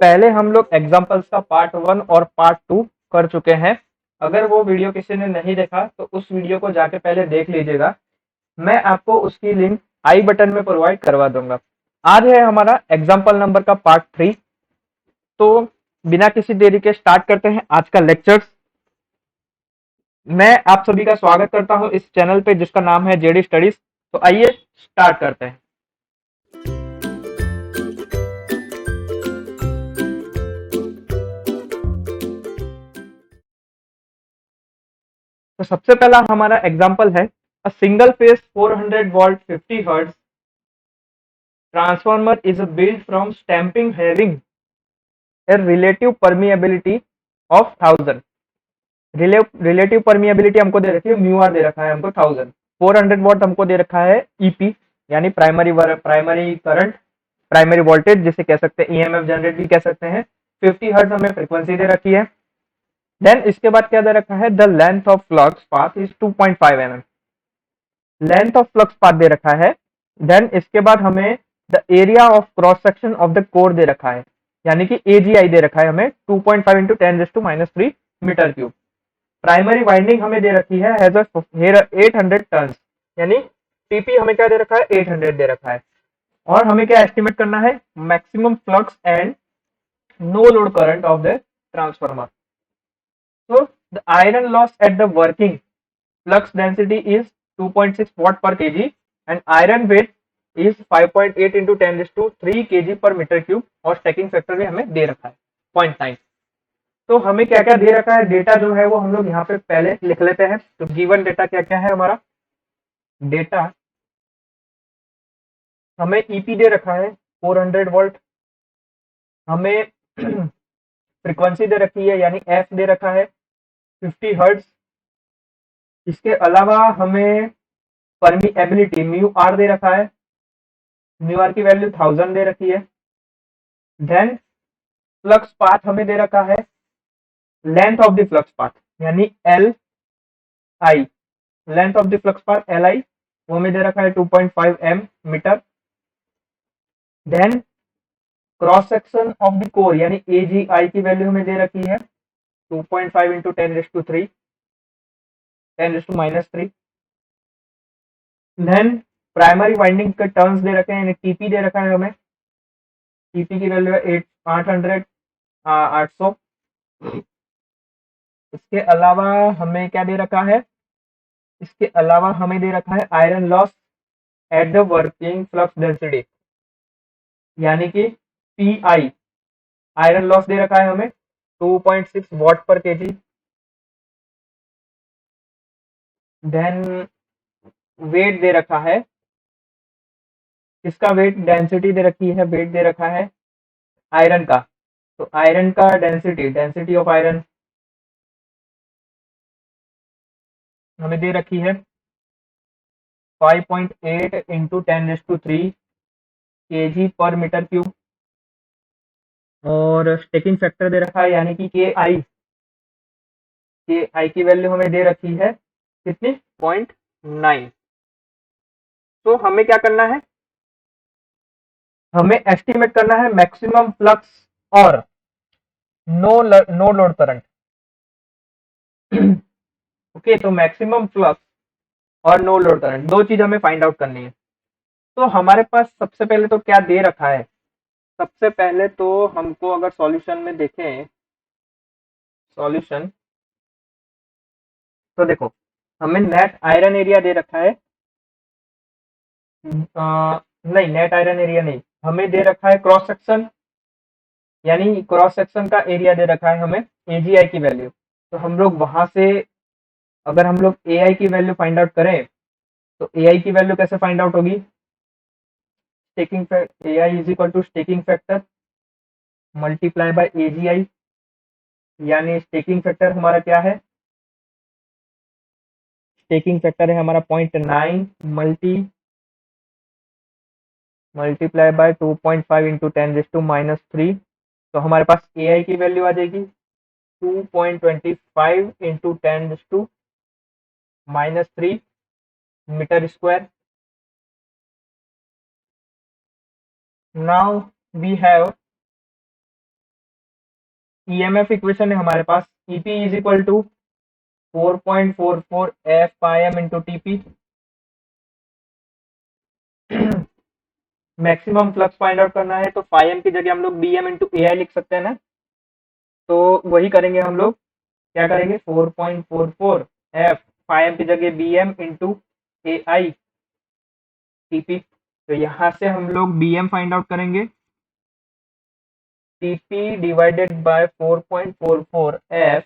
पहले हम लोग एग्जाम्पल्स का पार्ट 1 और पार्ट 2 कर चुके हैं। अगर वो वीडियो किसी ने नहीं देखा तो उस वीडियो को जाके पहले देख लीजिएगा। मैं आपको उसकी लिंक आई बटन में प्रोवाइड करवा दूंगा। आज है हमारा एग्जाम्पल नंबर का पार्ट 3। तो बिना किसी देरी के स्टार्ट करते हैं आज का लेक्चर। मैं आप सभी का स्वागत करता हूं इस चैनल पे जिसका नाम है जेडी स्टडीज। तो आइए स्टार्ट करते हैं। तो सबसे पहला हमारा एग्जाम्पल है a single phase 400 volt 50 hertz transformer is built from stamping having a relative permeability of 1000। Relative permeability हमको दे रखी है म्यू आर, दे रखा है हमको 1000। 400 वॉट हमको दे रखा है ईपी यानी प्राइमरी करंट, प्राइमरी वोल्टेज जिसे कह सकते हैं, ईएमएफ जनरेट भी कह सकते हैं। 50 हर्ट्ज हमें फ्रीक्वेंसी दे रखी है। देन इसके बाद क्या दे रखा है, the length of flux path is 2.5 mm। Length of flux path दे रखा है। देन इसके बाद हमें the area of cross section of the core दे रखा है, यानी कि एजीआई दे रखा है हमें 2.5 into 10⁻³ metre cube. Primary winding हमें दे रखी है हैज 800 टर्न्स, यानी टीपी हमें क्या दे रखा है, 800 दे रखा है। और हमें क्या एस्टिमेट करना है, maximum flux and no load current of the transformer. So the iron loss at the working flux density is 2.6 watt per kg and iron weight is 5.8 into 10⁻³ kg per metre cube. और stacking factor भी हमें दे रखा है 0.9। तो हमें क्या क्या दे रखा है, डेटा जो है वो हम लोग यहाँ पे पहले लिख लेते हैं। तो गिवन डेटा क्या क्या है, हमारा डेटा हमें ईपी दे रखा है 400 वोल्ट, हमें फ्रीक्वेंसी दे रखी है यानी एफ दे रखा है 50 हर्ट्ज। इसके अलावा हमें परमीएबिलिटी म्यू आर दे रखा है, म्यू आर की वैल्यू 1000 दे रखी है। देन फ्लक्स पाथ हमें दे रखा है, length of the flux path यानी L I, length of the flux path L I वो हमें दे रखा है 2.5 m metre. Then cross section of the core यानी एजीआई की वैल्यू हमें दे रखी है 2.5 इंटू 10⁻³ देन प्राइमरी वाइंडिंग के टर्न्स दे रखे हैं यानी टीपी दे रखा है हमें, टीपी की वैल्यू है 800। इसके अलावा हमें क्या दे रखा है, इसके अलावा हमें दे रखा है iron loss at the working flux density यानी कि पीआई, आयरन लॉस दे रखा है हमें 2.6 वॉट पर केजी। देन वेट दे रखा है, इसका वेट डेंसिटी दे रखी है, वेट दे रखा है आयरन का। तो आयरन का डेंसिटी ऑफ आयरन हमें दे रखी है 5.8 इंटू 10⁻³ kg पर मीटर क्यूब। और स्टेकिंग फैक्टर दे रखा है यानी कि के आई की वैल्यू हमें दे रखी है कितनी, 0.9। तो हमें क्या करना है, हमें एस्टिमेट करना है मैक्सिमम फ्लक्स और नो लोड करंट। ओके, तो मैक्सिमम फ्लक्स और नो लोड करंट दो चीज हमें फाइंड आउट करनी है। तो हमारे पास सबसे पहले तो क्या दे रखा है, सबसे पहले तो हमको अगर सॉल्यूशन में देखें, सॉल्यूशन तो देखो हमें नेट आयरन एरिया दे रखा है, नहीं नेट आयरन एरिया नहीं, हमें दे रखा है क्रॉस सेक्शन यानी क्रॉस सेक्शन का एरिया दे रखा है हमें एजीआई की वैल्यू। तो हम लोग वहां से अगर हम लोग एआई की वैल्यू फाइंड आउट करें तो एआई की वैल्यू कैसे फाइंड आउट होगी, stacking factor AI is equal to stacking factor multiply by AGI, यानी स्टेकिंग फैक्टर हमारा क्या है, स्टेकिंग फैक्टर है हमारा 0.9 मल्टीप्लाई बाय 2.5 इंटू 10⁻³ तो हमारे पास एआई की वैल्यू आ जाएगी 2.25 into 10⁻³ metre square. Now we have EMF equation है हमारे पास EP is equal to 4.44 F pi M into TP. Maximum flux find out करना है तो फाई एम की जगह हम लोग B M into A I लिख सकते हैं ना, तो वही करेंगे हम लोग। क्या करेंगे 4.44 एफ फाई एम की जगह B M into A I TP. तो यहाँ से हम लोग बी एम फाइंड आउट करेंगे, TP divided by 4.44 F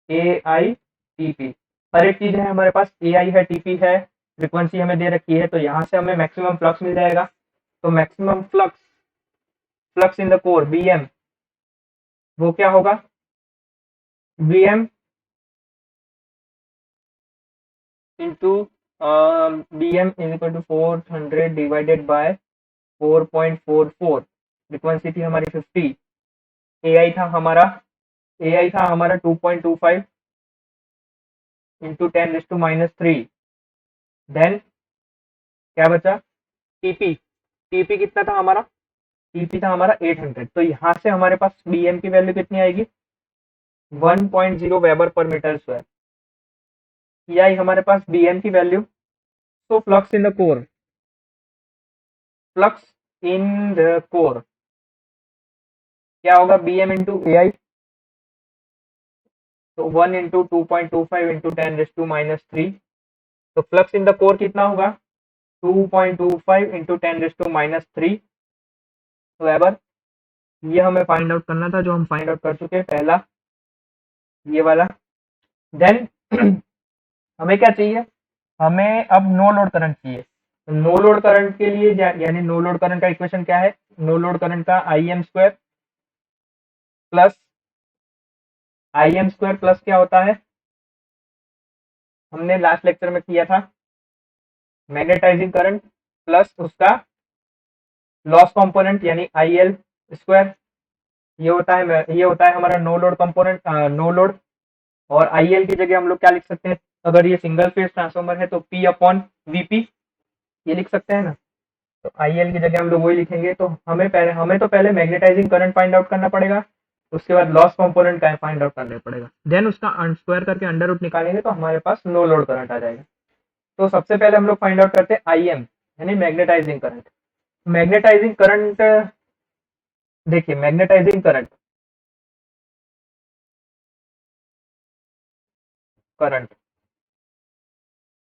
A I TP. हर एक चीज है हमारे पास, ए आई है, टीपी है, फ्रीक्वेंसी हमें दे रखी है, तो यहाँ से हमें मैक्सिमम फ्लक्स मिल जाएगा। तो maximum flux flux in the core B M, वो क्या होगा, B M into B M is equal to 400 divided by 4.44, frequency थी हमारी 50, ए आई था हमारा 2.25 इंटू 10⁻³ देन क्या बचा टीपी। टीपी कितना था हमारा, टीपी था हमारा 800। तो यहाँ से हमारे पास बीएम की वैल्यू कितनी आएगी 1.0 वेबर पर मीटर स्क्वायर। ये आई हमारे पास बीएम की वैल्यू। तो flux in the core, flux in the core क्या होगा बीएम इंटू ए आई, तो 1 इंटू 2.25 इंटू 10⁻³ तो फ्लक्स इन द कोर कितना होगा 2.25 इंटू 10⁻³ वेबर। ये हमें फाइंड आउट करना था, जो हम फाइंड आउट कर चुके हैं पहला ये वाला। देन हमें क्या चाहिए, हमें अब नो लोड करंट चाहिए। नो लोड करंट के लिए यानी नो लोड करंट का इक्वेशन क्या है, नो लोड करंट का आई एम स्क्वायर प्लस क्या होता है, हमने लास्ट लेक्चर में किया था, मैग्नेटाइजिंग करंट प्लस उसका लॉस कंपोनेंट यानी आई एल स्क्वायर। ये होता है हमारा no load component, no load. और आई एल की जगह हम लोग क्या लिख सकते हैं, अगर ये सिंगल फेज ट्रांसफॉर्मर है तो पी अपॉन वीपी ये लिख सकते हैं ना। तो आई एल की जगह हम लोग वही लिखेंगे। तो हमें तो पहले मैग्नेटाइजिंग करंट फाइंड आउट करना पड़ेगा, उसके बाद लॉस कंपोनेंट का फाइंड आउट करना पड़ेगा, देन उसका स्क्वायर करके अंडर रूट निकालेंगे तो हमारे पास नो लोड करंट आ जाएगा। तो सबसे पहले हम लोग फाइंड आउट करते हैं आई एम यानी मैग्नेटाइजिंग करंट। मैग्नेटाइजिंग करंट देखिए, मैग्नेटाइजिंग करंट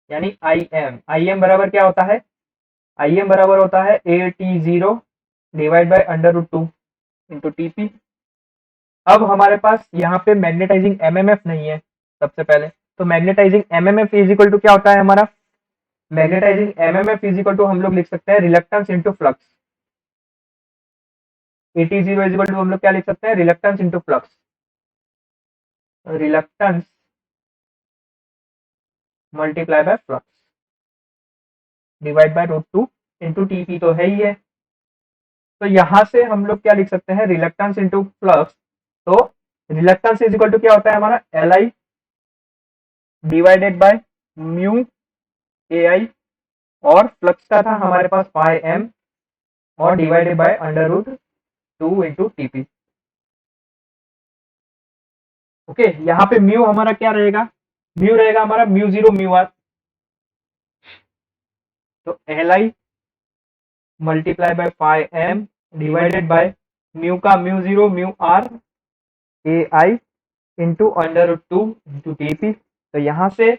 यानी आई एम बराबर क्या होता है, आई एम बराबर होता है A T zero divide by under root 2 into TP. अब हमारे पास यहाँ पे मैग्नेटाइजिंग एमएमएफ नहीं है सबसे पहले, तो magnetising MMF is equal to क्या होता है हमारा, magnetising MMF is equal to हम लोग लिख सकते हैं reluctance into flux. AT zero is equal to हम लोग क्या लिख सकते हैं, reluctance into flux. Reluctance multiply by flux divide by √2 into TP तो है ही है। तो यहाँ से हम लोग क्या लिख सकते हैं, रिलक्टेंस इंटू फ्लक्स। तो रिलक्टेंस इज इक्वल टू क्या होता है हमारा L I divided by mu A I, और फ्लक्स का था हमारे पास पाई एम और divided by under root 2 into TP. Okay, यहाँ पे म्यू हमारा क्या रहेगा, म्यू रहेगा हमारा म्यू जीरो म्यू आर। तो L I multiply by pi M divided by mu का mu zero mu R A I into under root 2 into TP. तो यहाँ से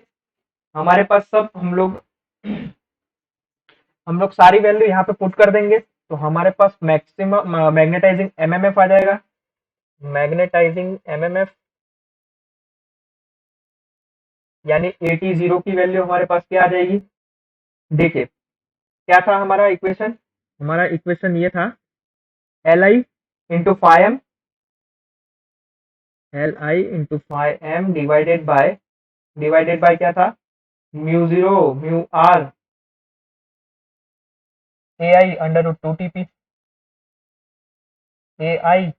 हमारे पास सब हम लोग सारी वैल्यू यहाँ पे पुट कर देंगे, तो हमारे पास मैक्सिमम मैग्नेटाइजिंग एमएमएफ आ जाएगा। मैग्नेटाइजिंग एमएमएफ यानी एटी जीरो की वैल्यू हमारे पास क्या आ जाएगी, देखिए क्या था हमारा इक्वेशन ये था L I into phi M, divided by क्या था mu zero mu R A I under root 2 TP, A I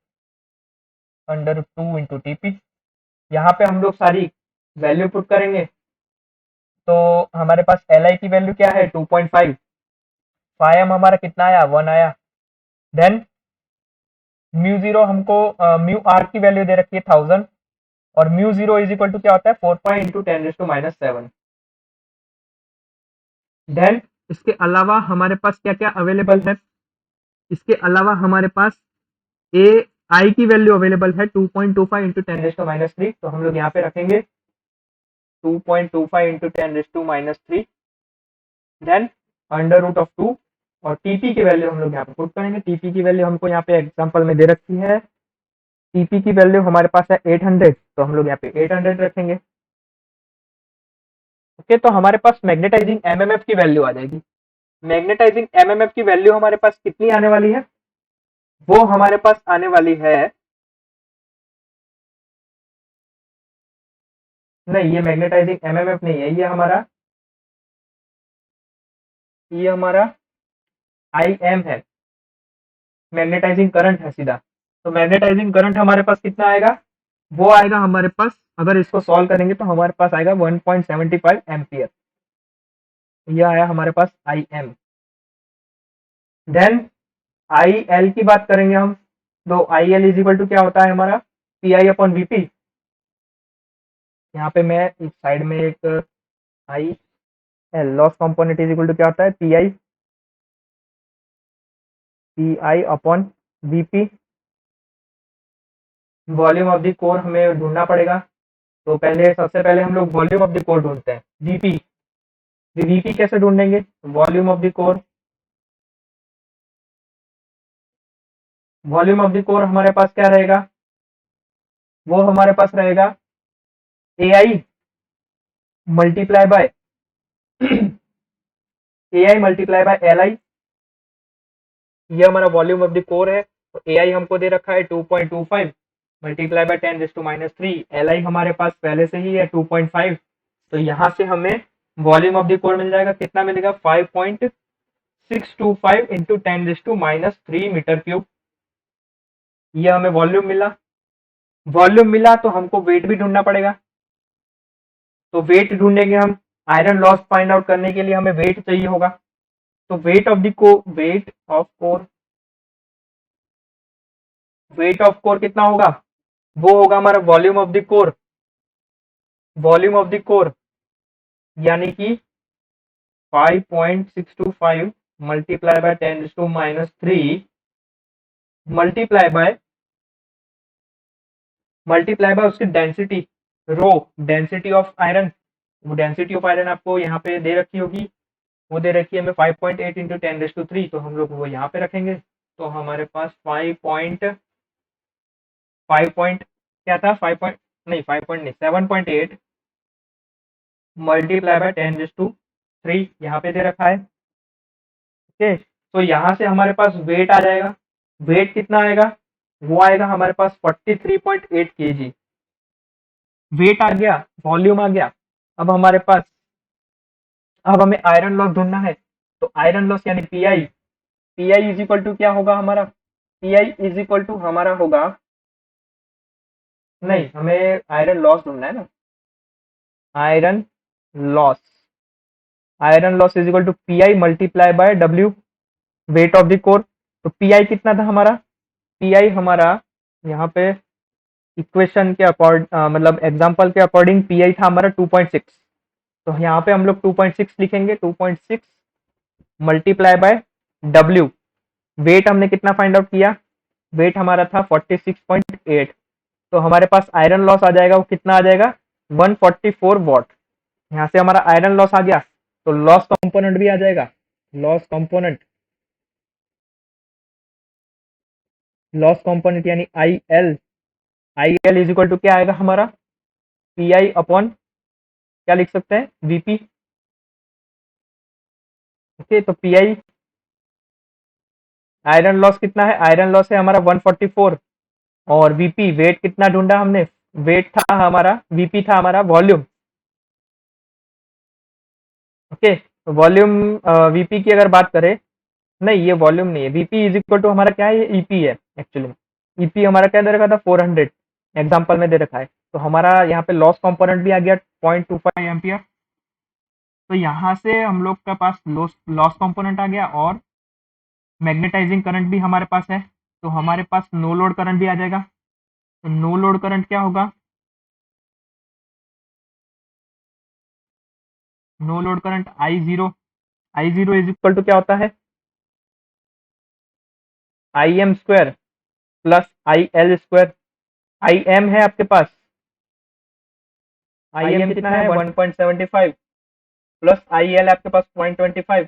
under root 2 into TP. यहाँ पे हम लोग सारी वैल्यू पुट करेंगे, तो हमारे पास एल आई की वैल्यू क्या है 2.5, फाई एम हमारा कितना आया 1 आया, देन म्यू जीरो हमको म्यू आर की वैल्यू दे रखी है 1000 और mu zero is equal to क्या होता है 4 पाई इंटू 10⁻⁻⁷। देन इसके अलावा हमारे पास क्या क्या अवेलेबल है, इसके अलावा हमारे पास ए आई की वैल्यू अवेलेबल है 2.25 इंटू 10⁻³ तो हम लोग यहाँ पे रखेंगे 2.25 into 10⁻³ then under root of 2 और टीपी की वैल्यू हम लोग यहाँ पे पुट करेंगे। टीपी की वैल्यू हमको यहाँ पे एग्जांपल में दे रखी है, टीपी की वैल्यू हमारे पास है 800 तो हम लोग यहाँ पे 800 रखेंगे। ओके, तो हमारे पास मैग्नेटाइजिंग एमएमएफ की वैल्यू आ जाएगी। मैग्नेटाइजिंग एमएमएफ की वैल्यू हमारे पास कितनी आने वाली है, वो हमारे पास आने वाली है, नहीं ये मैग्नेटाइजिंग एमएमएफ नहीं है, ये हमारा आई एम है, मैग्नेटाइजिंग करंट है सीधा। तो मैग्नेटाइजिंग करंट हमारे पास कितना आएगा, वो आएगा हमारे पास, अगर इसको सॉल्व करेंगे तो हमारे पास आएगा 1.75 एम्पियर। ये आया हमारे पास I M. Then I L की बात करेंगे हम, तो I L is equal to क्या होता है हमारा पी आई अपॉन वीपी। यहाँ पे मैं इस साइड में एक I L loss component is equal to क्या होता है P I upon VP. Volume of the core हमें ढूंढना पड़ेगा, तो सबसे पहले हम लोग वॉल्यूम ऑफ द कोर ढूंढते हैं, वीपी। वीपी कैसे ढूंढेंगे, volume of the core, volume of the core हमारे पास क्या रहेगा, वो हमारे पास रहेगा A I multiply by A I multiply by L I. ये हमारा वॉल्यूम ऑफ द कोर है, तो ए आई हमको दे रखा है 2.25 मल्टीप्लाई बाय 10⁻³ एल आई हमारे पास पहले से ही है 2.5, तो यहाँ से हमें वॉल्यूम ऑफ द कोर मिल जाएगा, कितना मिलेगा 5.625 इंटू 10⁻³ मीटर क्यूब। ये हमें वॉल्यूम मिला। वॉल्यूम मिला तो हमको वेट भी ढूंढना पड़ेगा, तो वेट ढूंढेंगे हम। आयरन लॉस फाइंड आउट करने के लिए हमें वेट चाहिए होगा, तो वेट ऑफ कोर कितना होगा, वो होगा हमारा volume of the core, volume of the core यानी कि 5.625 मल्टीप्लाई बाय 10⁻³ मल्टीप्लाई बाय उसकी density rho, density of iron. वो डेंसिटी ऑफ आयरन आपको यहाँ पे दे रखी होगी, वो दे रखी है हमें 5.8 इंटू 10⁻³ तो हम लोग वो यहाँ पे रखेंगे। तो हमारे पास 7.8 मल्टीप्लाई बाय 10⁻³ यहाँ पे दे रखा है। ओके, तो यहाँ से हमारे पास वेट आ जाएगा, वेट कितना आएगा, वो आएगा हमारे पास 43.8 kg। वेट आ गया, वॉल्यूम आ गया। अब हमारे पास, अब हमें आयरन लॉस ढूंढना है, तो आयरन लॉस यानी P I, P I is equal to क्या होगा हमारा, P I is equal to हमारा होगा, नहीं हमें आयरन लॉस ढूंढना है ना, iron loss, iron loss is equal to P I multiply by W, weight of the core. तो पी आई कितना था हमारा, पी आई हमारा यहाँ पे इक्वेशन के मतलब एग्जांपल के अकॉर्डिंग पी आई था हमारा 2.6, तो यहाँ पे हम लोग 2.6 लिखेंगे, 2.6 मल्टीप्लाई बाय डब्ल्यू। वेट हमने कितना फाइंड आउट किया, वेट हमारा था 46.8, तो हमारे पास आयरन लॉस आ जाएगा, वो कितना आ जाएगा 144 वॉट। यहाँ से हमारा आयरन लॉस आ गया, तो लॉस कंपोनेंट भी आ जाएगा, लॉस कंपोनेंट यानी I L is equal to क्या आएगा हमारा पी आई अपॉन क्या लिख सकते हैं वीपी। ओके, तो पी आई आयरन लॉस कितना है, आयरन लॉस है हमारा 144 और वीपी वेट कितना ढूंढा हमने, वेट था हमारा, वीपी था हमारा वॉल्यूम। ओके, तो वॉल्यूम वीपी की अगर बात करें, नहीं ये वॉल्यूम नहीं है, वीपी इज इक्वल टू हमारा क्या है, ये ईपी है एक्चुअली। ईपी हमारा क्या दे रखा था 400 एग्जांपल में दे रखा है, तो हमारा यहाँ पे लॉस कंपोनेंट भी आ गया 0.25 एम्पियर। तो यहाँ से हम लोग का पास लॉस कंपोनेंट आ गया और मैग्नेटाइजिंग करंट भी हमारे पास है तो हमारे पास नो लोड करंट भी आ जाएगा। तो नो लोड करंट क्या होगा, no load current I zero is equal to क्या होता है, I M square plus I L square. I M है आपके पास, आई एम कितना है 1.75 प्लस आई एल आपके पास 0.25,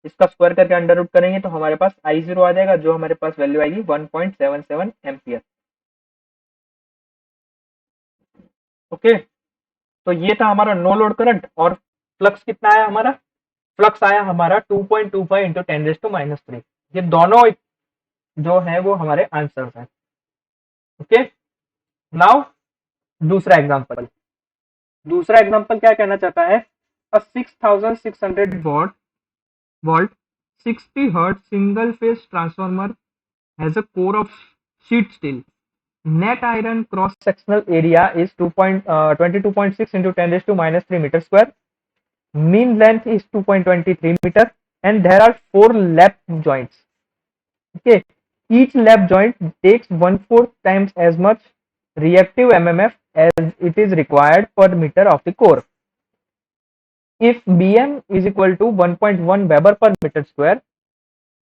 इसका स्क्वायर करके अंडर रूट करेंगे तो हमारे पास आई जीरो आ जाएगा, जो हमारे पास वैल्यू आएगी 1.77 एम्पियर। ओके, तो ये था हमारा नो लोड करंट। और फ्लक्स कितना आया हमारा, फ्लक्स आया हमारा 2.25 इंटू 10⁻³ ये दोनों जो है वो हमारे आंसर्स हैं। ओके, नाउ दूसरा एग्जांपल, दूसरा एग्जांपल क्या कहना चाहता है, अ 6600 volt 60 hertz single phase transformer has a core of sheet steel, net iron cross sectional area is 22.6 into 10⁻³ meter square, mean length is 2.23 meter and there are 4 lap joints. Okay, each lap joint takes 1/4 times as much reactive mmf as it is required per meter of the core. If bm is equal to 1.1 weber per meter square,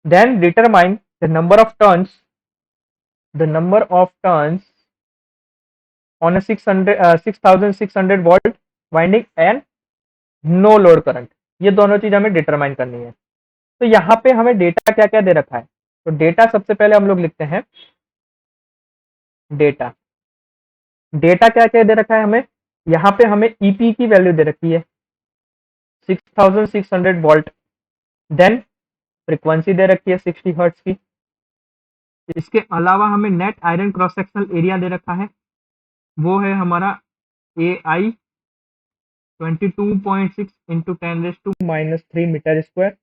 then determine the number of turns on a 6600 volt winding and no load current. ये दोनों चीज हमें determine करनी है। तो यहाँ पे हमें डेटा क्या क्या दे रखा है, तो डेटा सबसे पहले हम लोग लिखते हैं, डेटा डेटा क्या क्या दे रखा है हमें, यहाँ पे हमें ईपी की वैल्यू दे रखी है 6600 वोल्ट, देन फ्रीक्वेंसी दे रखी है 60 हर्ट्ज की। इसके अलावा हमें net iron cross sectional area दे रखा है, वो है हमारा A I 22.6 into 10⁻³ metre square.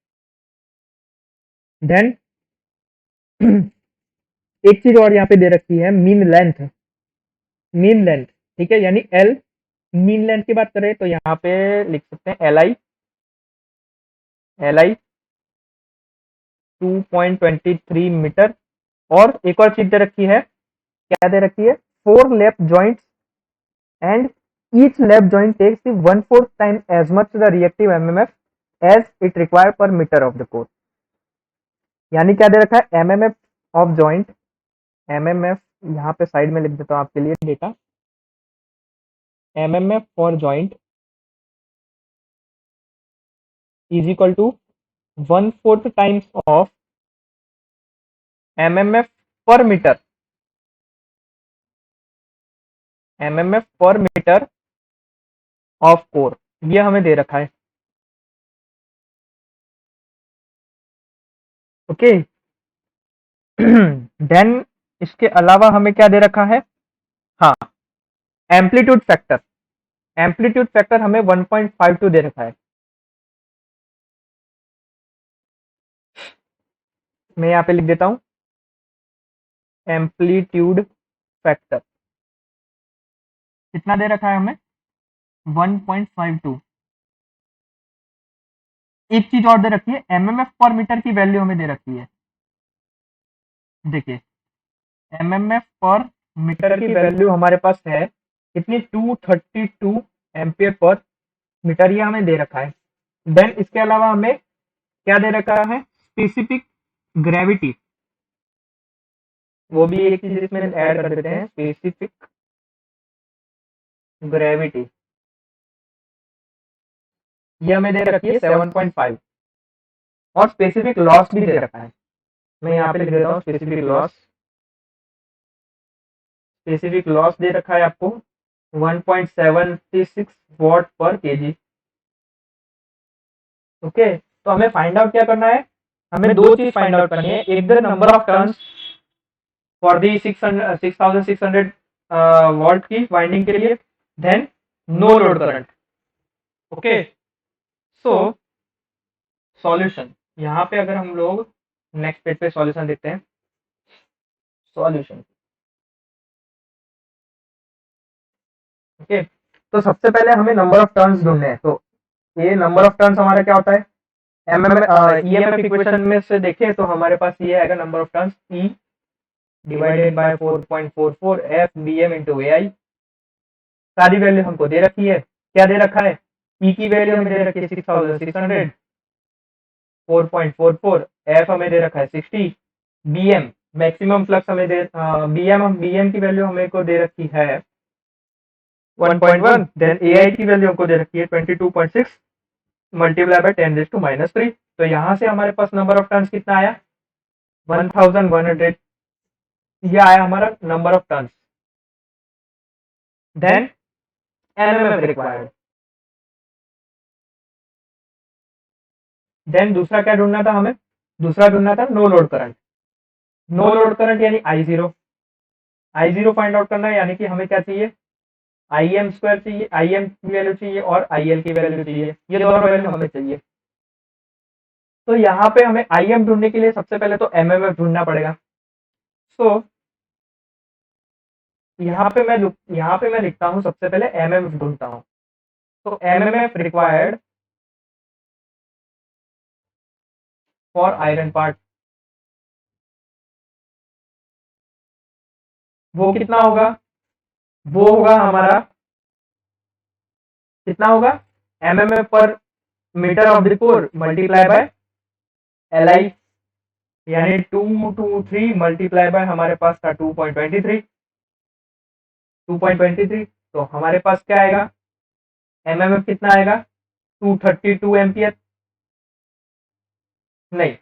Then एक चीज और यहाँ पे दे रखी है, मीन लेंथ, ठीक है, यानी एल। मीन लेंथ की बात करें तो यहाँ पे लिख सकते हैं एल आई 2.23 मीटर। और एक और चीज दे रखी है, क्या दे रखी है, 4 lap joints and each lap joint takes the 1/4 time as much the reactive mmf as it required per meter of the core। यानी क्या दे रखा है, mmf ऑफ जॉइंट, mmf यहाँ पे साइड में लिख देता हूँ आपके लिए data, mmf for joint is equal to 1/4 times of mmf per metre, mmf per metre of core, ये हमें दे रखा है। ओके, देन इसके अलावा हमें क्या दे रखा है, हाँ, एम्पलीट्यूड फैक्टर हमें 1.52 दे रखा है। मैं यहाँ पे लिख देता हूं, एम्पलीट्यूड फैक्टर कितना दे रखा है हमें, 1.52। एक चीज और दे रखी है, एमएमएफ पर मीटर की वैल्यू हमें दे रखी है। देखिए, एमएमएफ पर मीटर की वैल्यू हमारे पास है कितनी, 232 एम्पियर पर मीटर, ये हमें दे रखा है। देन इसके अलावा हमें क्या दे रखा है, स्पेसिफिक ग्रेविटी, वो भी एक चीज इसमें ऐड कर देते हैं, स्पेसिफिक ग्रेविटी, ये हमें दे रखी है 7.5। और स्पेसिफिक लॉस भी दे रखा है, मैं यहाँ पे लिख देता हूँ, स्पेसिफिक लॉस दे रखा है आपको 1.76 वॉट पर केजी। ओके, तो हमें फाइंड आउट क्या करना है, हमें दो चीज फाइंड आउट करनी है, एक the number of turns for the 6600 volt की वाइंडिंग के लिए, then no load current. Okay, so solution, यहाँ पे अगर हम लोग नेक्स्ट पेज पे सॉल्यूशन देखते हैं, सॉल्यूशन। ओके, तो सबसे पहले हमें नंबर ऑफ टर्न्स ढूंढने हैं। तो ये नंबर ऑफ टर्न्स हमारा क्या होता है, ईएमएफ इक्वेशन में से देखें तो हमारे पास ये आएगा number of turns, E divided by 4.44 F B M into A I. सारी वैल्यू हमको दे रखी है। क्या दे रखा है? ई की वैल्यू हमें दे रखी है 6600, 4.44 एफ हमें दे रखा है 60, बी एम मैक्सिमम फ्लक्स हमें दे बी एम की वैल्यू हमें को दे रखी है 1.1, देन ए आई की वैल्यू हमको दे रखी है 22.6 मल्टीप्लाई बाय 10⁻³ तो यहाँ से हमारे पास नंबर ऑफ टर्न्स कितना आया? 1100। ये आया हमारा number of turns. Then MMF required. Then दूसरा क्या ढूंढना था हमें? दूसरा ढूंढना था no load current. No load current यानी I0 फाइंड आउट करना है, यानी कि हमें क्या चाहिए? IM² चाहिए, IM की वैल्यू चाहिए और IL की वैल्यू चाहिए। ये दोनों वैल्यू हमें चाहिए। तो यहाँ पे हमें IM ढूंढने के लिए सबसे पहले तो MMF ढूंढना पड़ेगा। सो यहाँ पे मैं लिखता हूँ, सबसे पहले MMF ढूंढता हूँ। तो MMF required for iron part, वो कितना होगा? वो होगा हमारा कितना होगा? MMF per metre of the core multiply by LI, यानी 223 मल्टीप्लाई बाय हमारे पास था 2.23। तो हमारे पास क्या आएगा? MMF कितना आएगा? 232 एम्पियर। नहीं,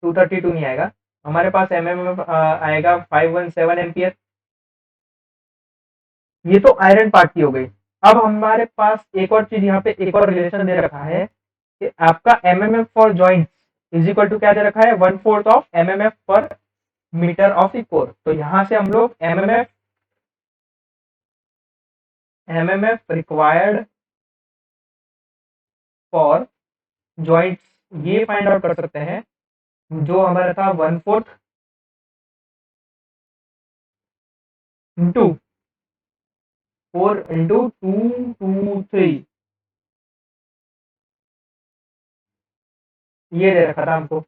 232 नहीं आएगा, हमारे पास MMF आएगा 517 एम्पियर। ये तो आयरन पार्ट की हो गई। अब हमारे पास एक और चीज, यहाँ पे एक और रिलेशन दे रखा है कि आपका MMF for joint is equal to क्या दे रखा है? 1/4 of MMF per metre of the core. तो यहाँ से हम लोग MMF रिक्वायर्ड फॉर जॉइंट्स ये फाइंड आउट कर सकते हैं, जो हमारा था 1/4 इंटू 4 इंटू 223, ये दे रखा था हमको।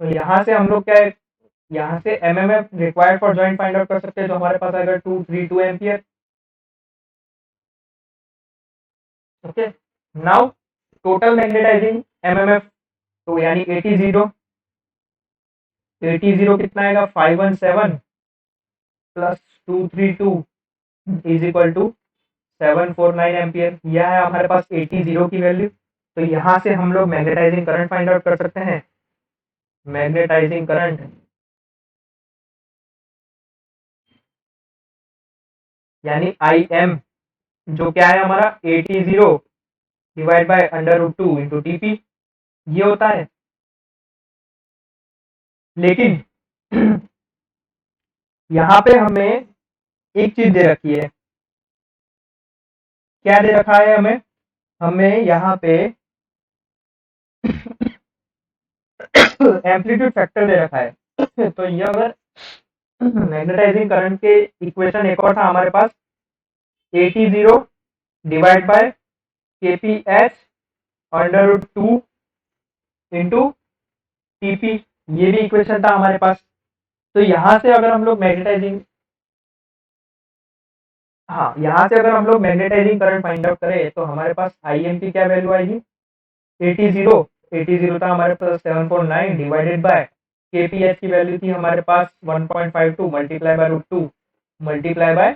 तो यहाँ से हम लोग क्या है, यहाँ से MMF required for joint find out कर सकते हैं, जो हमारे पास आएगा 232 ampere. Okay, now total magnetising MMF, तो यानी 80 कितना आएगा? 517 plus 232 is equal to 749 ampere. यह है हमारे पास 80 की वैल्यू। तो यहाँ से हम लोग मैग्नेटाइजिंग करंट फाइंड आउट कर सकते हैं। मैग्नेटाइजिंग करंट यानी IM, जो क्या है हमारा 80 डिवाइड बाय √2 इंटू TP, ये होता है। लेकिन यहाँ पे हमें एक चीज दे रखी है। क्या दे रखा है हमें? हमें यहाँ पे एम्पलीट्यूड फैक्टर दे रखा है। तो ये अगर मैग्नेटाइजिंग करंट के इक्वेशन एक और था हमारे पास, 80 divide by KPH √2 into TP, ये भी इक्वेशन था हमारे पास। तो यहाँ से अगर हम लोग मैग्नेटाइजिंग करंट फाइंड आउट करें, तो हमारे पास IM की क्या वैल्यू आएगी? 80 था हमारे पास 749 डिवाइडेड बाय KPH की वैल्यू थी हमारे पास 1.52 मल्टीप्लाई बाय √2 मल्टीप्लाई बाय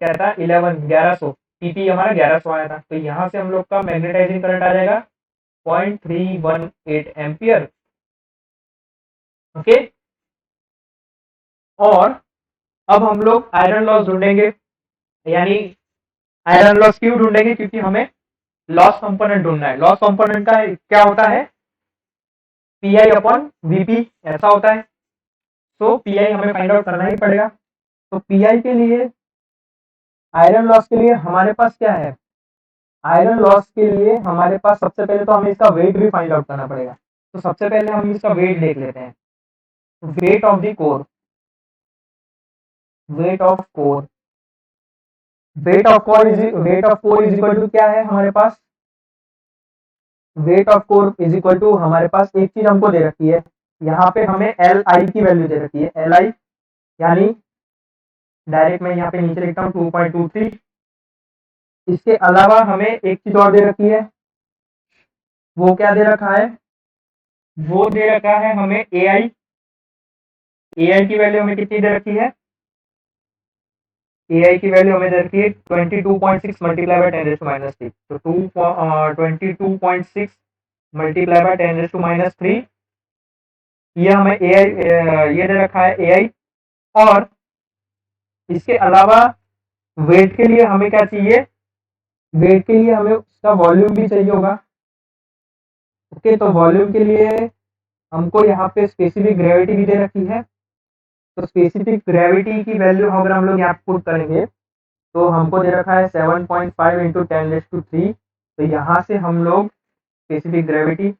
क्या था? 1100। TP हमारा 1100 आया था। तो यहाँ से हम लोग का मैग्नेटाइजिंग करंट आ जाएगा 0.318 एम्पियर। ओके, और अब हम लोग आयरन लॉस ढूंढेंगे। यानी आयरन लॉस क्यों ढूंढेंगे? क्योंकि हमें लॉस कंपोनेंट ढूंढना है। लॉस कंपोनेंट का क्या होता है? PI/VP ऐसा होता है। तो PI हमें फाइंड आउट करना ही पड़ेगा। तो PI के लिए, आयरन लॉस के लिए हमारे पास क्या है? आयरन लॉस के लिए हमारे पास सबसे पहले तो हमें इसका वेट भी फाइंड आउट करना पड़ेगा। तो सबसे पहले हम इसका वेट देख लेते हैं। Weight of the core, weight of core is equal to क्या है हमारे पास? Weight of core is equal to हमारे पास एक चीज हमको दे रखी है, यहाँ पे हमें एल आई की वैल्यू दे रखी है, एल आई यानी डायरेक्ट मैं यहाँ पे नीचे लिखता हूँ 2.23। इसके अलावा हमें एक चीज और दे रखी है, वो क्या दे रखा है, वो दे रखा है हमें ए आई। ए आई की वैल्यू हमें कितनी दे रखी है, ए आई की वैल्यू हमें दे रखी है 22.6 मल्टीप्लाई बाय 10⁻³ तो 22.6 मल्टीप्लाई बाय 10⁻³ ये हमें ए आई ये दे रखा है ए आई। और इसके अलावा वेट के लिए हमें क्या चाहिए, वेट के लिए हमें उसका वॉल्यूम भी चाहिए होगा। ओके, तो वॉल्यूम के लिए हमको यहाँ पे स्पेसिफिक ग्रेविटी भी दे रखी है। तो स्पेसिफिक ग्रेविटी की वैल्यू अगर हम लोग यहाँ पुट करेंगे तो हमको दे रखा है 7.5 इंटू 10⁻³ तो यहाँ से हम लोग स्पेसिफिक ग्रेविटी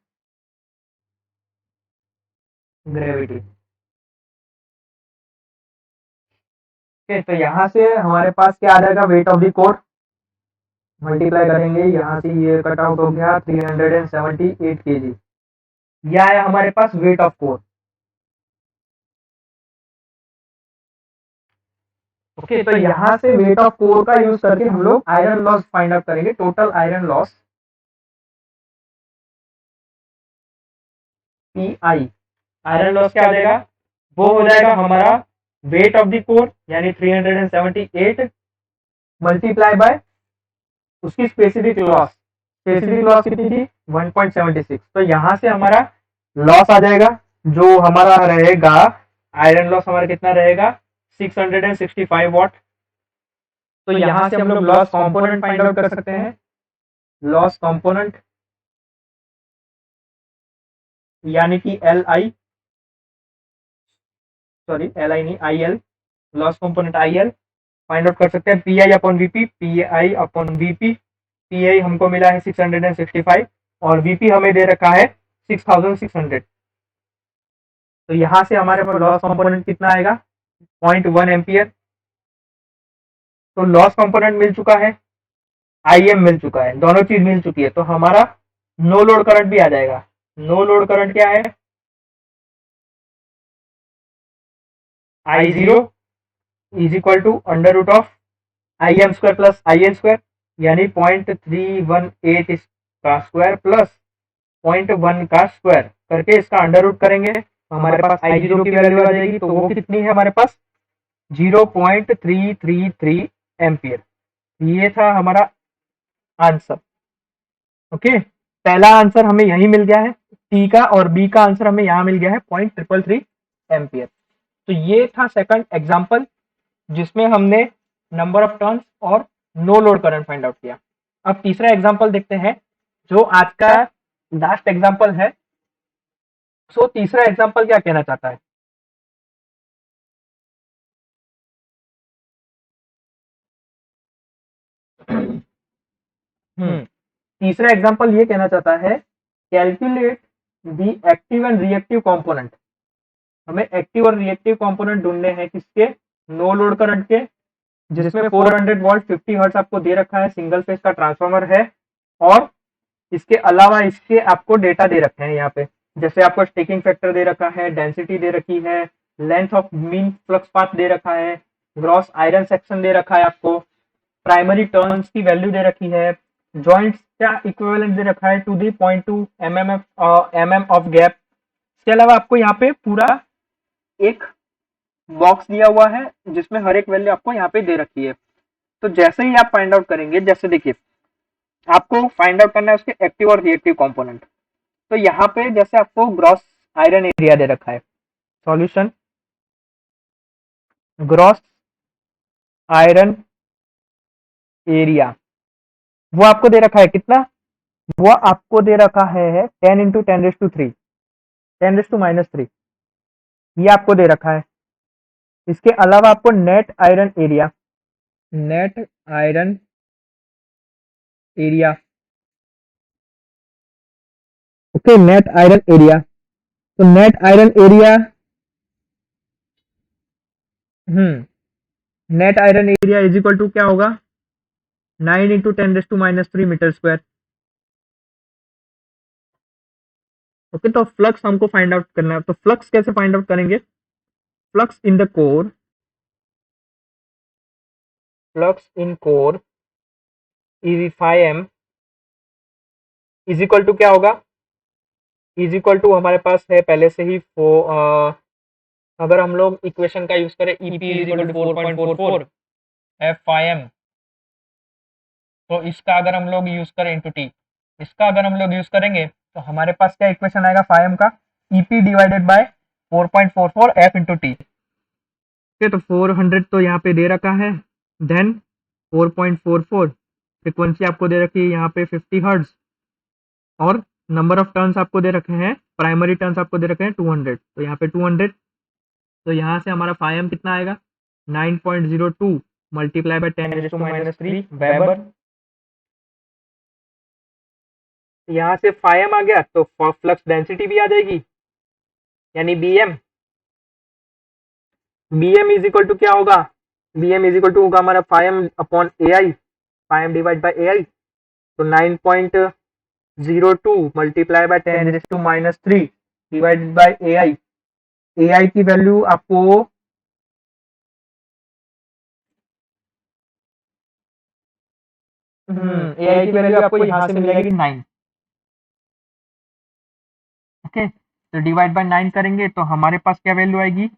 ग्रेविटी ओके, तो यहाँ से हमारे पास क्या आ जाएगा, wait of the core multiply करेंगे, यहाँ से ये कट आउट हो गया 378 kg। यह आया हमारे पास वेट ऑफ कोर। ओके, तो यहाँ से वेट ऑफ कोर का यूज करके हम लोग आयरन लॉस फाइंड आउट करेंगे, total iron loss P I. Iron loss क्या आ जाएगा, वो हो जाएगा हमारा वेट ऑफ द कोर यानी 378 मल्टीप्लाई बाय उसकी स्पेसिफिक लॉस। स्पेसिफिक लॉस कितनी थी 1.76। तो यहाँ से हमारा लॉस आ जाएगा जो हमारा रहेगा, आयरन लॉस हमारा कितना रहेगा 665 वॉट। तो यहाँ से हम लोग लॉस कंपोनेंट फाइंड आउट कर सकते हैं। लॉस कंपोनेंट यानी कि L I, sorry L I नहीं I L, loss component I L find out कर सकते हैं। P I upon VP, P I upon VP. P I हमको मिला है 665 और वीपी हमें दे रखा है 6600। तो यहाँ से हमारे पास लॉस कंपोनेंट कितना आएगा 0.1 एम्पियर। तो लॉस कंपोनेंट मिल चुका है, आई एम मिल चुका है, दोनों चीज मिल चुकी है। तो हमारा नो लोड करंट भी आ जाएगा। नो लोड करंट क्या है, I zero is equal to under root of I M square plus I N square यानी 0.318 का स्क्वायर प्लस 0.1 का स्क्वायर करके इसका अंडर रूट करेंगे तो हमारे पास आई जीरो की वैल्यू आ जाएगी। तो वो कितनी है हमारे पास 0.333 एम्पियर। ये था हमारा आंसर। ओके, पहला आंसर हमें यही मिल गया है टी का, और बी का आंसर हमें यहाँ मिल गया है 0.333 एम्पियर। तो ये था सेकंड एग्जांपल जिसमें हमने नंबर ऑफ टर्न्स और no load current find out किया। अब तीसरा एग्जांपल देखते हैं जो आज का लास्ट एग्जांपल है। सो तीसरा एग्जांपल क्या कहना चाहता है, तीसरा एग्जांपल ये कहना चाहता है calculate the active and reactive component. हमें एक्टिव और रिएक्टिव कंपोनेंट ढूंढने हैं किसके, नो लोड करंट के, जिसमें 400 वोल्ट 50 हर्ट्ज आपको दे रखा है, सिंगल फेज का ट्रांसफार्मर है। और इसके अलावा इसके आपको डेटा दे रखे हैं यहाँ पे, जैसे आपको स्टेकिंग फैक्टर दे रखा है, डेंसिटी दे रखी है, length of mean flux path दे रखा है, ग्रॉस आयरन सेक्शन दे रखा है, आपको प्राइमरी टर्न्स की वैल्यू दे रखी है, जॉइंट्स का इक्विवेलेंट दे रखा है 2 mm ऑफ गैप। इसके अलावा आपको यहाँ पे पूरा एक बॉक्स दिया हुआ है जिसमें हर एक वैल्यू आपको यहाँ पे दे रखी है। तो जैसे ही आप फाइंड आउट करेंगे, जैसे देखिए आपको फाइंड आउट करना है उसके एक्टिव और रिएक्टिव कंपोनेंट। तो यहाँ पे जैसे आपको ग्रॉस आयरन एरिया दे रखा है, सॉल्यूशन ग्रॉस आयरन एरिया वो आपको दे रखा है कितना, वो आपको दे रखा है 10 इंटू 10⁻³ 10⁻³ ये आपको दे रखा है। इसके अलावा आपको net iron area okay, net iron area. तो net iron area net iron area is equal to क्या होगा 9 इंटू 10⁻³ मीटर स्क्वायर। ओके, तो फ्लक्स हमको फाइंड आउट करना है। तो फ्लक्स कैसे फाइंड आउट करेंगे? Flux in the core, flux in core is phi M is equal to क्या होगा? इज इक्वल टू हमारे पास है पहले से ही अगर हम लोग इक्वेशन का यूज करें, EP is equal to 4.44 F phi M, तो इसका अगर हम लोग यूज करें इंटू टी, इसका अगर हम लोग यूज करेंगे तो हमारे पास क्या इक्वेशन आएगा फाई एम का? EP divided by 4.44 F into T. ठीक है, तो 400 तो यहाँ पे दे रखा है, देन 4.44 फ्रिक्वेंसी आपको दे रखी है यहाँ पे 50 हर्ट्ज, और नंबर ऑफ टर्न्स आपको दे रखे हैं, प्राइमरी टर्न्स आपको दे रखे हैं 200, तो यहाँ पे 200, तो यहाँ से हमारा फाई एम कितना आएगा? 9.02 मल्टीप्लाई बाय 10⁻³ वेबर। यहाँ से फाई एम आ गया तो फ्लक्स डेंसिटी भी आ जाएगी, यानी BM. BM is equal to क्या होगा? बीएम इज इक्वल टू होगा हमारा phi M upon A I, phi M divide by A I, तो 9.02 multiply by 10⁻³ divided by A I. A I की वैल्यू आपको ए आई की वैल्यू आपको यहाँ से मिलेगी 9। ओके, तो डिवाइड बाय 9 करेंगे तो हमारे पास क्या वैल्यू आएगी?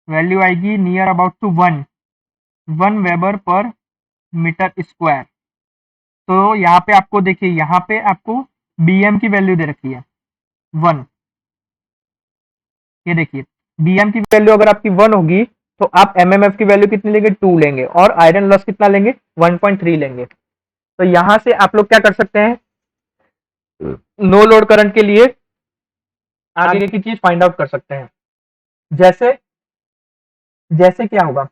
वैल्यू आएगी near about to 1 weber per metre square. तो यहाँ पे आपको देखिए, यहाँ पे आपको बीएम की वैल्यू दे रखी है 1। ये देखिए, बीएम की वैल्यू अगर आपकी 1 होगी तो आप एमएमएफ की वैल्यू कितनी लेंगे? 2 लेंगे, और आयरन लॉस कितना लेंगे? 1.3 लेंगे। तो यहां से आप लोग क्या कर सकते हैं? नो लोड करंट के लिए आगे की चीज फाइंड आउट कर सकते हैं। जैसे जैसे क्या होगा?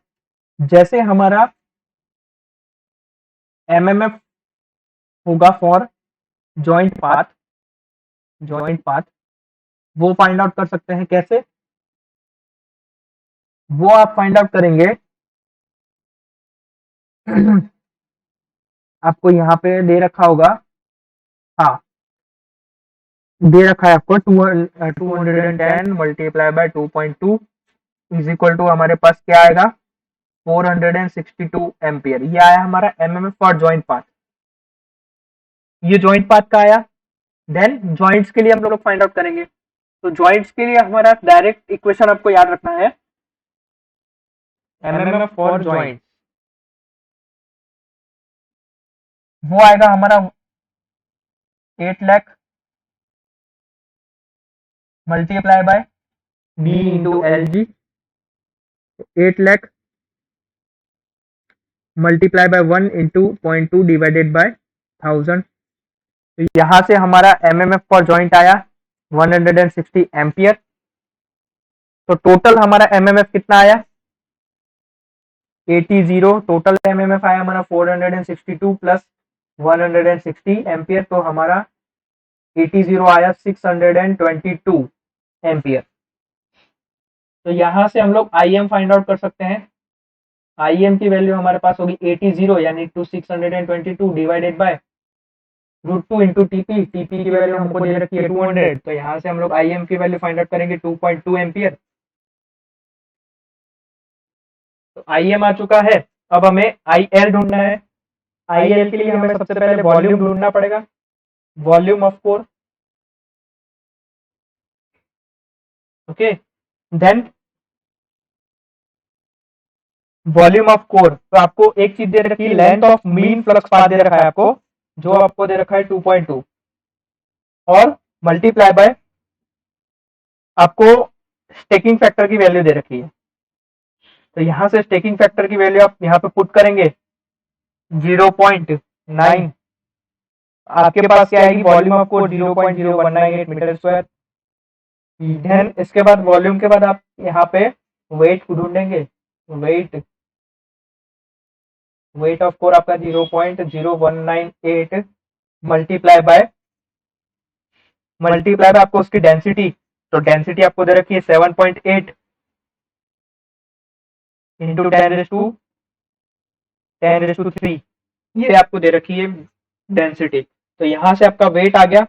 जैसे हमारा एमएमएफ होगा फॉर जॉइंट पाथ, वो फाइंड आउट कर सकते हैं। कैसे? वो आप फाइंड आउट करेंगे आपको यहाँ पे दे रखा होगा, हाँ दे रखा है आपको 210 multiply by 2.2 is equal to हमारे पास क्या आएगा? 462 एम्पियर। ये आया हमारा एमएमएफ फॉर जॉइंट पाथ। ये जॉइंट पाथ का आया। देन जॉइंट्स के लिए हम लोग फाइंड आउट करेंगे। तो जॉइंट्स के लिए हमारा डायरेक्ट इक्वेशन आपको याद रखना है, एमएमएफ फॉर जॉइंट, वो आएगा हमारा 8 lakh multiply by B into L G, 8 lakh multiply by 1 into 0.2 divided by 1000। तो यहां से हमारा एमएमएफ फॉर जॉइंट आया 160 एम्पियर। तो टोटल हमारा एमएमएफ कितना आया? 80। टोटल एमएमएफ आया हमारा 462 प्लस 160 एम्पियर, तो हमारा 80 आया 622 एम्पियर। तो यहां से हम लोग आईएम फाइंड आउट कर सकते हैं। आईएम की वैल्यू हमारे पास होगी 80 यानी 622 divided by √2 into TP. TP की वैल्यू हमको दे रखी है 200, तो यहाँ से हम लोग आईएम की वैल्यू फाइंड आउट करेंगे 2.2 एम्पियर। तो आईएम आ चुका है। अब हमें आईएल ढूंढना है। आईएल के लिए हमें सबसे पहले वॉल्यूम ढूंढना पड़ेगा, volume of core. Okay, then volume of core, तो आपको एक चीज दे रखी है, length of mean flux path दे रखा है आपको, जो आपको दे रखा है 2.2, और मल्टीप्लाई बाय आपको स्टेकिंग फैक्टर की वैल्यू दे रखी है। तो यहां से स्टेकिंग फैक्टर की वैल्यू आप यहाँ पे पुट करेंगे 0.9। आपके पास क्या आएगी? Volume of core 0.0198 metre square. Then इसके बाद वॉल्यूम के बाद आप यहाँ पे वेट ढूंढेंगे। वेट ऑफ कोर आपका 0.0198 मल्टीप्लाई बाय आपको उसकी डेंसिटी, तो डेंसिटी आपको दे रखी है 7.8 इंटू 10⁻³ ये आपको दे रखी है डेंसिटी। तो यहां से आपका वेट आ गया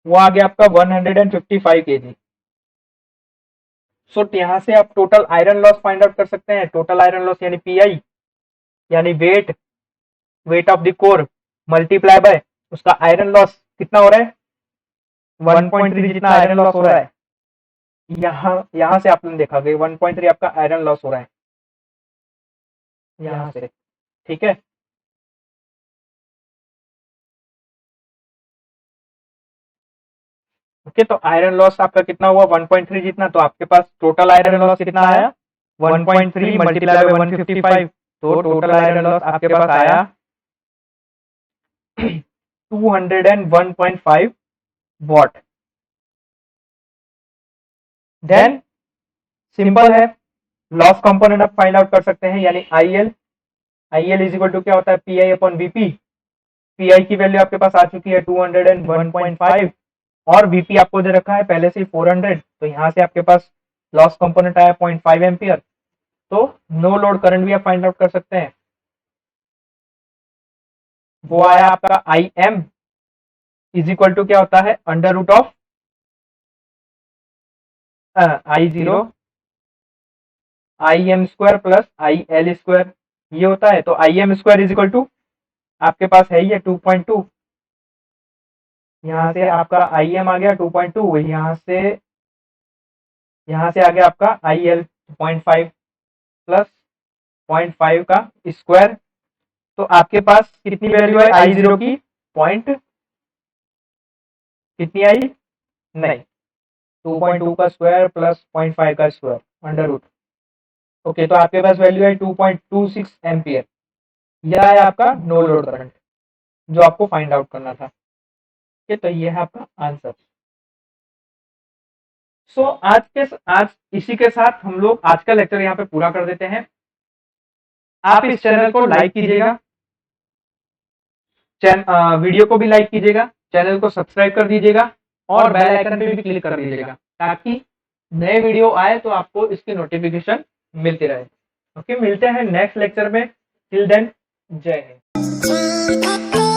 वो आ गया आपका 155 kg। सो यहाँ से आप total iron loss find out कर सकते हैं। टोटल आयरन लॉस यानी पीआई, यानी wait of the core multiply bye उसका आयरन लॉस कितना हो रहा है, 1.3 जितना आयरन लॉस हो रहा है। यहाँ से आपने देखा कि 1.3 आपका आयरन लॉस हो रहा है यहाँ से, ठीक है। ओके, तो आयरन लॉस आपका कितना हुआ, 1.3 जितना। तो आपके पास टोटल आयरन लॉस कितना आया, 1.3 मल्टीप्लाई बाय 155। तो टोटल आयरन लॉस आपके पास आया 201.5 वॉट। देन सिंपल है, लॉस कंपोनेंट आप फाइंड आउट कर सकते हैं, यानी IL इज इक्वल टू क्या होता है, PI अपॉन VP। PI की वैल्यू आपके पास आ चुकी है 201.5 और VP आपको दे रखा है पहले से 400। तो यहाँ से आपके पास लॉस कंपोनेंट आया 0.5 एम्पियर। तो नो लोड करंट भी आप फाइंड आउट कर सकते हैं, वो आया आपका IM इज इक्वल टू क्या होता है, under root of I0 IM square plus IL square, ये होता है। तो IM square is equal to आपके पास है ये 2.2, यहाँ से आपका IM आ गया 2.2, यहाँ से आ गया आपका IL 0.5 प्लस 0.5 का स्क्वायर। तो आपके पास कितनी वैल्यू है I0 की, पॉइंट कितनी आई, नहीं, 2.2 का स्क्वायर प्लस 0.5 का स्क्वायर अंडर रूट। ओके, तो आपके पास वैल्यू है 2.26 एम्पियर। यह है आपका नो लोड करंट जो आपको फाइंड आउट करना था। ओके, तो ये है आपका आंसर। सो आज इसी के साथ हम लोग आज का लेक्चर यहाँ पे पूरा कर देते हैं। आप इस चैनल को लाइक कीजिएगा, वीडियो को भी लाइक कीजिएगा, चैनल को सब्सक्राइब कर दीजिएगा और बेल आइकन पे भी क्लिक कर दीजिएगा ताकि नए वीडियो आए तो आपको इसकी नोटिफिकेशन मिलती रहे। ओके, मिलते हैं नेक्स्ट लेक्चर में। टिल देन, जय हिंद।